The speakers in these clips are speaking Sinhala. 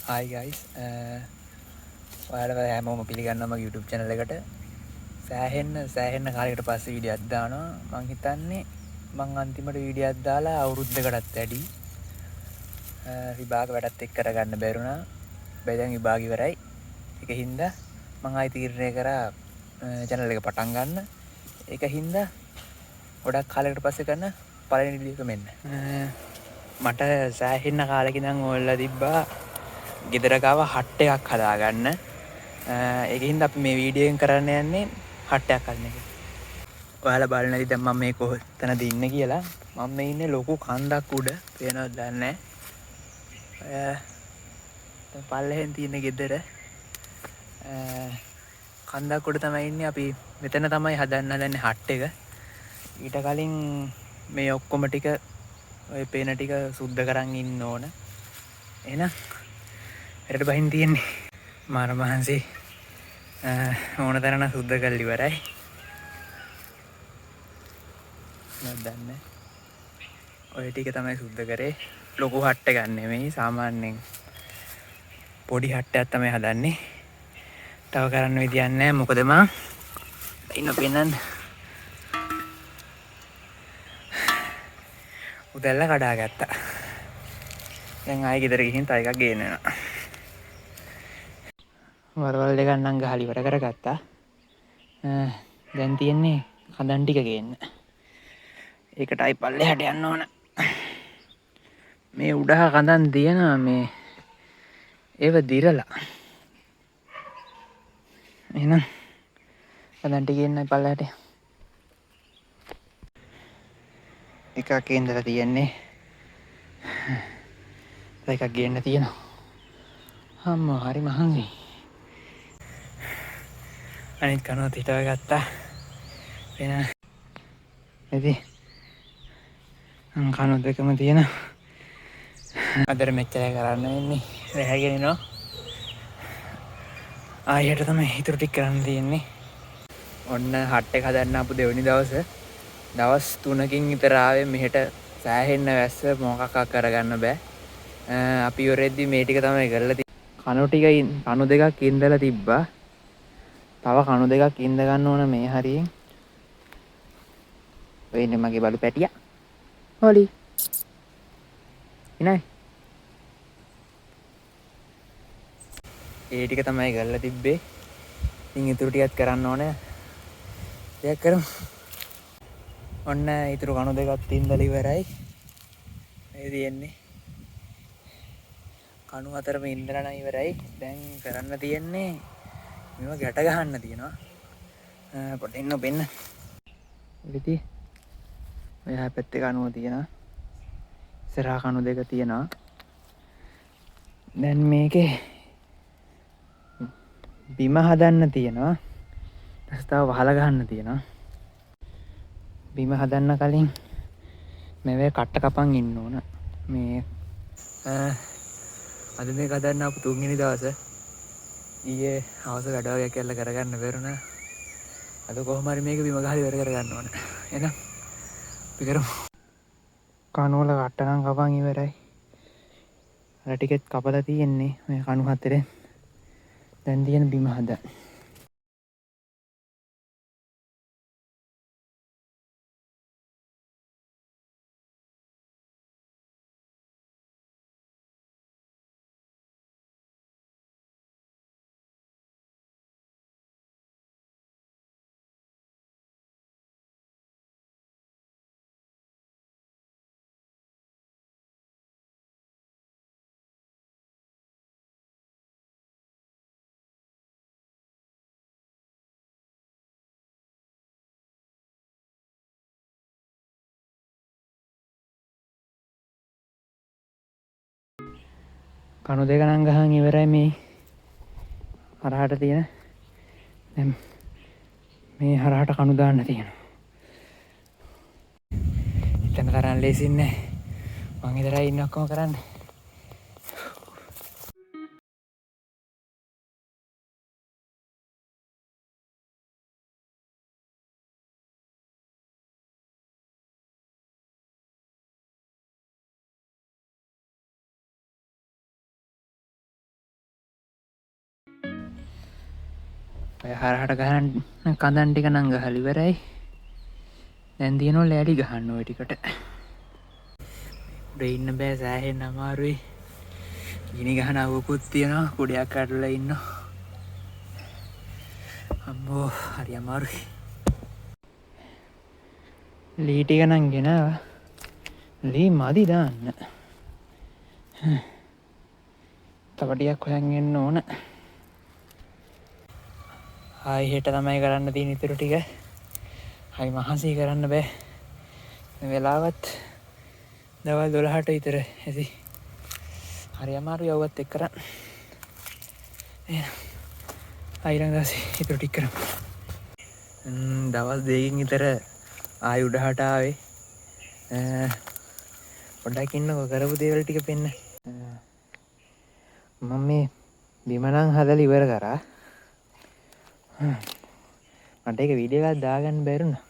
Hi guys, ඔයාලව හැමෝම පිළිගන්නවා මගේ YouTube channel එකට. සෑහෙන්න කාලයකට පස්සේ වීඩියෝ එකක් දානවා. මං හිතන්නේ මං අන්තිමට වීඩියෝ එකක් දාලා අවුරුද්දකටත් වැඩි. විභාග වැඩත් එක්ක කරගන්න බැරුණා. හැබැයි දැන් විභාග ඉවරයි. ඒකින්ද මං ආයි තීරණය කරා channel එක පටන් ගන්න. ඒකින්ද ගොඩක් කාලයකට පස්සේ කරන පළවෙනි වීඩියෝ එක මෙන්න. මට සෑහෙන්න කාලෙක ඉඳන් ඕල්ලා තිබ්බා ගෙදර ගාව හට් එකක් හදාගන්න. ඒකින්ද අපි මේ වීඩියෝ එකෙන් කරන්න යන්නේ හට් එකක් හදන එක. ඔයාලා බලන්න ඇති දැන් මම මේ කොතනද ඉන්නේ කියලා. මම මේ ඉන්නේ ලොකු කන්දක් උඩ. පේනවද දන්නේ නැහැ. පල්ලෙහෙන් තියෙන ගෙදර කන්දක් උඩ තමයි ඉන්නේ. අපි මෙතන තමයි හදන්නේ හට් එක. ඊට කලින් මේ ඔක්කොම ටික ඔය පේන ටික සුද්ධ කරන් ඉන්න ඕන. එහෙනම් එරට බහින් තියෙන්නේ මාර මහන්සි ඕන තරන සුද්ධ කල්ලි වරයි නොදන්න ඔය ටික තමයි සුද්ධ කරේ ලොකු හට්ට ගන්න මේ සාමාන්‍යෙන් පොඩි හට්ටයක් තමයි හදන්නේ තව කරන්න විදියන්නෑ මොකදම ඉන්න පෙන්නන්න උදැල්ල කඩා ගත්තා දැන් ආය ගෙදර ගිහින් තව එකක් ගේනවා වරවල් දෙක නම් ගහලා ඉවර කරගත්තා. දැන් තියෙන්නේ කඳන් ටික ගේන්න. ඒකටයි පල්ලෙහාට යන්න ඕන. මේ උඩහ කඳන් තියෙනවා මේ ඒව දිරලා. එහෙනම් කඳන් ටික ගේන්නයි පල්ලෙහාට. එකක් ඉඳලා තියෙන්නේ. තව එකක් ගේන්න තියෙනවා. අම්මා හරි මහන්සි. අනිත් කනුවත් හිටව ගත්තා වෙන ඇති කනු දෙකම තියෙන අදර මෙච්චරය කරන්න වෙන්නේ රැහැගෙනනවා ආයට තමයි හිතුරු ටික් කරන්න තියෙන්නේ ඔන්න හට්ට හදන්න අපපු දෙවනි දවස් 3කින් විතරාවේ මෙහෙට සෑහෙන්න වැස්ස මොකක්ක් කරගන්න බෑ අපි ඔරෙද්දි මේ ටික තමයි කරලා කණු ටික කණු දෙකක් ඉඳලා තිබ්බා තව කණු දෙකක් ඉඳ ගන්න ඕන මේ හරියෙන් ඔය ඉන්නේ මගේ බලු පැටියා හොලි ඉනයි ඒ ටික තමයි කරලා තිබ්බේ ඉතින් ඉතුරු ටිකත් කරන්න ඕනේ දෙයක් කරමු ඔන්න ඉතුරු කණු දෙකත් ඉඳලා ඉවරයි මේ තියෙන්නේ කණු හතරම ඉඳලා නම් ඉවරයි දැන් කරන්න තියෙන්නේ මේව ගැට ගහන්න තියෙනවා පොඩ්ඩක් ඉන්න බෙන්න ඉතින් ඔයා පැත්තේ කණුව තියෙනවා ඉස්සරහා කණු දෙක තියෙනවා දැන් මේකේ බිම හදන්න තියෙනවා තව වහලා ගන්න තියෙනවා බිම හදන්න කලින් මේවේ කට්ට කපන් ඉන්න ඕන මේ අද මේක හදන්න අපු තුන්වෙනි දවසේ ඊයේ හවස වැඩ වගේක් කරලා කරගන්න බැරුණා අද කොහොම හරි මේක බිම ගහලා ඉවර කරගන්න ඕන එහෙනම් අපි කරමු කණු වල කට්ට නම් කපන් ඉවරයි අර ටිකෙත් කපලා තියෙන්නේ මේ කණු හතරෙන් දැන් තියෙන බිම හදන්න කණු දෙක නම් ගහන් ඉවරයි මේ හරහාට තියෙන දැන් මේ හරහාට කණු දාන්න තියෙනවා එතන තරම් ලේසි නෑ මං ඉදරයි ඉන්න ඔක්කොම කරන්නේ ඔය හරහට ගහන්න කඳන් ටික නම් ගහලා ඉවරයි. දැන් තියෙනවා ලෑලි ගහන්න ওই ටිකට. උඩ ඉන්න බෑ සෑහෙන්න අමාරුයි. ගිනි ගහන අවුකුත් තියෙනවා. කුඩයක් අරලා ඉන්නවා. අම්මෝ හරි අමාරුයි. ලී ටික නම් ගෙනාවා. ලී මදි දාන්න. තව ටිකක් හොයන් එන්න ඕන. ආයි හෙට තමයි කරන්න තියෙන ඉතුරු ටික. හරි මහන්සි කරන්න බෑ. මේ වෙලාවත් දවල් 12ට විතර ඇති. හරි අමාරුයි යවුවත් එක්ක කරන්න. ඊළඟ දවසේ ඉතුරු ටික කරමු. දවස් 2කින් විතර ආයි උඩහට ආවේ. පොඩ්ඩක් ඉන්නකෝ කරපු දේවල් ටික පෙන්න. මම මේ බිම නම් හදලා ඉවර කරා. මට ඒක වීඩියෝ එකක් දාගන්න බැරුණා.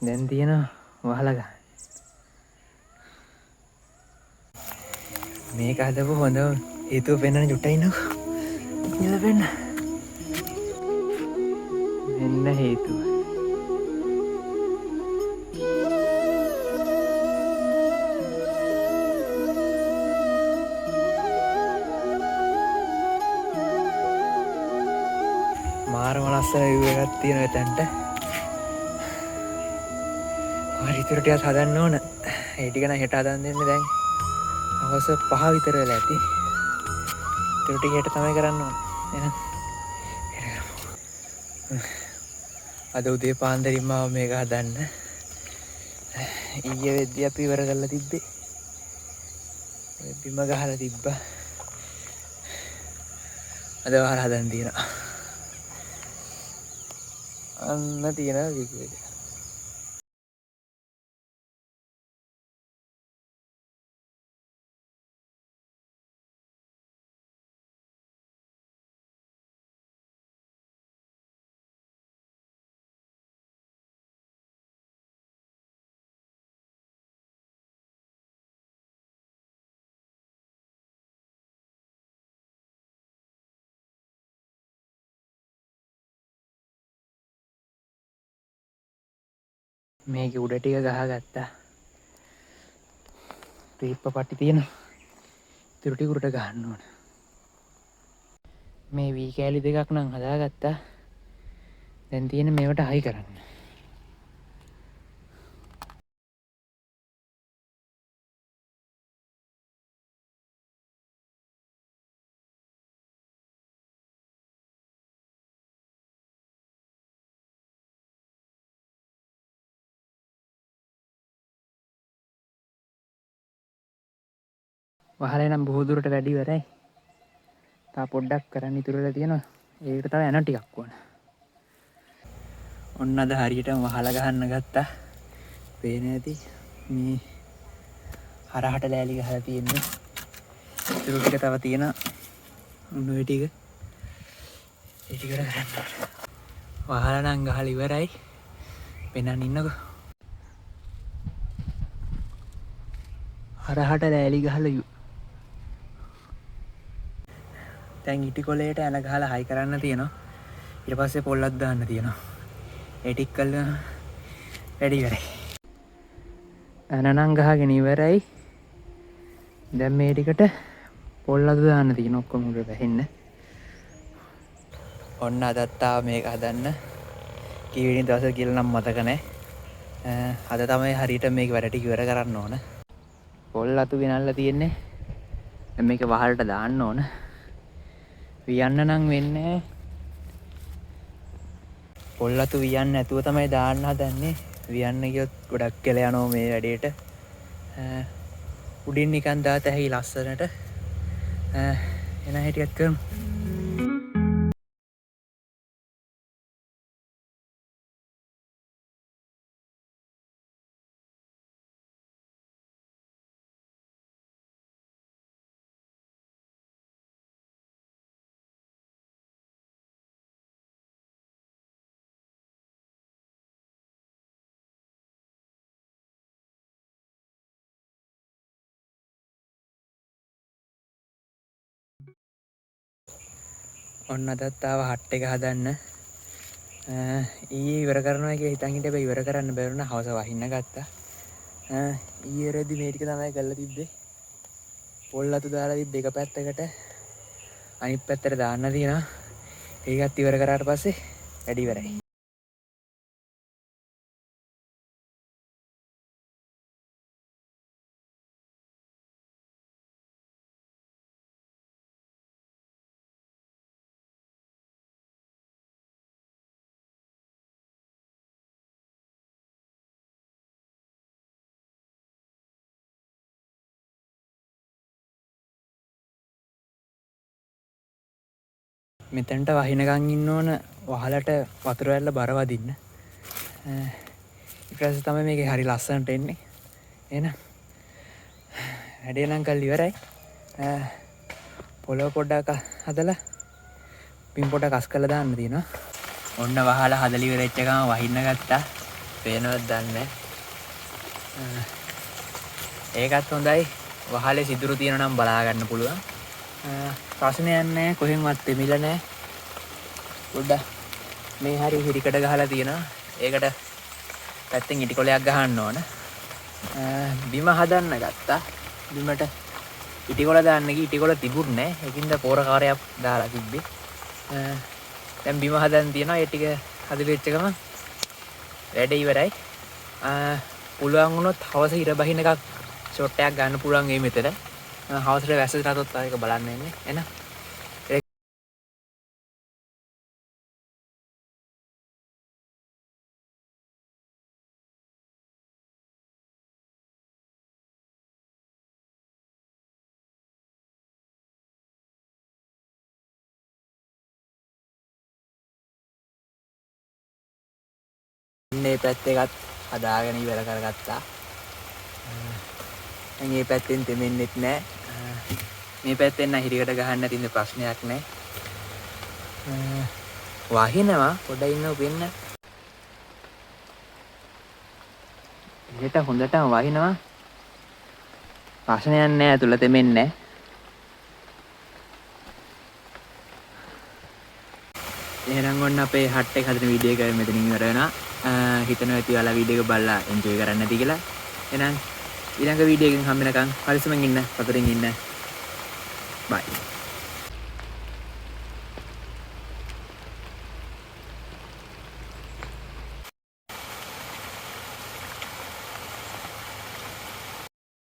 දැන් තියෙනවා වහලා ගන්න. මේක හදපු හොඳම හේතුව පෙන්වන්න චුට්ටක් ඉන්නකෝ. ඉඳලා පෙන්න. මෙන්න හේතුව. මාරම ලස්සන view එකක් තියෙනවා එතනට. හරි ඉතුරු ටිකක් හදන්න ඕන. ඒ ටික නම් හෙට හදන්න දෙන්නේ දැන්. හවස 5 විතර වෙලා ඇති. ඉතුරු ටික හෙට තමයි කරන්න ඕන. එහෙනම් අද උදේ පාන්දරින්ම මේක හදන්න. ඊයේ වෙද්දී අපි ඉවර කරලා තිබ්බේ. බිම ගහලා තිබ්බා. අද වහලා හදන්න තියෙනවා. අන්න තියෙනවා වීඩියෝ එක. මේක උඩ ටික ගහගත්තා. ටේප් පට්ටි තියෙනවා. ඉතුරු ටික උඩට ගහන්න ඕන. මේ වී කෑලි දෙකක් නම් හදාගත්තා. දැන් තියෙන්නේ මේවට හයි කරන්න. වහලේ නම් බොහෝ දුරට වැඩි ඉවරයි. තා පොඩ්ඩක් කරන්න ඉතුරු වෙලා තියෙනවා. ඒකට තව යන ටිකක් ඕන. ඔන්න අද හරියටම වහලා ගහන්න ගත්තා. පේන ඇති මේ හරහට ලෑලි ගහලා තියෙන්නේ. ඉතුරු ටික තව තියෙනවා. ඔන්න ඔය ටික. ඒ ටික කරන්න. වහලා නම් ගහලා ඉවරයි. පෙන්නන්න ඉන්නකෝ. හරහට ලෑලි ගහලා දැන් ඉටි කොලේට ඇන ගහලා හයි කරන්න තියෙනවා. ඊට පස්සේ පොල්ලක් දාන්න තියෙනවා. ඒ ටික කළා වැඩි ඉවරයි. ඇන නම් ගහගෙන ඉවරයි. දැන් මේ ටිකට පොල්ලක් දාන්න තියෙනවා ඔක්කොම උඩ වැහෙන්න. ඔන්න අදත් ආව මේක හදන්න. කීවෙනි දවසේ කියලා නම් මතක නැහැ. අද තමයි හරියට මේක වැඩ ටික ඉවර කරන්න ඕන. පොල් අතු ගෙනල්ලා තියෙන්නේ. දැන් මේක වහලට දාන්න ඕන. වියන්න නම් වෙන්නේ පොල් අතු වියන්න නැතුව තමයි දාන්න හදන්නේ. වියන්න ගියොත් ගොඩක් කියලා යනවා මේ වැඩේට. උඩින් නිකන් දාත ඇහි ලස්සනට. එන හැටියක් කරමු. ඔන්න අදත් ආව හට් එක හදන්න. ඊයේ ඉවර කරනවා කියලා හිතන් හිටියේ හැබැයි ඉවර කරන්න බැරි වුණා. හවස වහින්න ගත්තා. ඊයේ රෙදි මේ ටික තමයි කරලා තිබ්බේ. පොල් අතු දාලා තිබ්බ එක පැත්තකට අනිත් පැත්තට දාන්න තියෙනවා. ඒකත් ඉවර කරාට පස්සේ වැඩි ඉවරයි. මෙතනට වහිනකන් ඉන්න ඕන වහලට වතුර ඇල්ල බර වදින්න. ඊට පස්සේ තමයි මේකේ හරි ලස්සනට එන්නේ. එහෙනම් වැඩේ නම් කල් ඉවරයි. පොළොව පොඩ්ඩක් හදලා පින් පොඩක් අස් කරලා දාන්න තියෙනවා. ඔන්න වහලා හදලා ඉවරෙච්ච ගමන් වහින්න ගත්තා. පේනවද දන්නේ නැහැ. ඒකත් හොඳයි. වහලේ සිදුරු තියෙනවා නම් බලා ගන්න පුළුවන්. ප්‍රශ්නයක් නැහැ. කොහෙන්වත් දෙමිල නැහැ. පොඩ්ඩක් මේ හරි හිරිකඩ ගහලා තියෙනවා. ඒකට පැත්තෙන් ඉටි කොලයක් ගහන්න ඕන. බිම හදන්න ගත්තා. බිමට ඉටි කොල දාන්න ගිහින් ඉටි කොල තිබුණේ නැහැ. ඒකින්ද පෝරකාරයක් දාලා තිබ්බේ. දැන් බිම හදන්න තියෙනවා. ඒ ටික හදෙච්ච ගමන් වැඩ ඉවරයි. පුළුවන් වුණොත් හවස ඉර බහින එකක් ෂොට් එකක් ගන්න පුළුවන් මේ මෙතන. හවසට වැස්සට රටොත් ආයෙක බලන්න එන්නේ. එහෙනම් මේ පැත්තේ එකත් හදාගෙන ඉවර කරගත්තා. මේ පැත්තෙන් දෙමෙන්නෙත් නැහැ. මේ පැත්තෙන් නම් හිරිකට ගහන්න තියෙන ප්‍රශ්නයක් නැහැ. වහිනවා පොඩ ඉන්නව වෙන්න. එහෙට හොඳටම වහිනවා. ප්‍රශ්නයක් නැහැ. තුල දෙමෙන්නේ නැහැ. එහෙනම් ඔන්න අපේ හට් එක හදන වීඩියෝ එක මෙතනින් ඉවර වෙනවා. හිතනවා ඇති ඔයාලා වීඩියෝ එක බලලා එන්ජොයි කරන්න ඇති කියලා. එහෙනම් ඊළඟ වීඩියෝ එකකින් හම්බ වෙනකන් පරිස්සමෙන් ඉන්න, සතුටින් ඉන්න. බයි.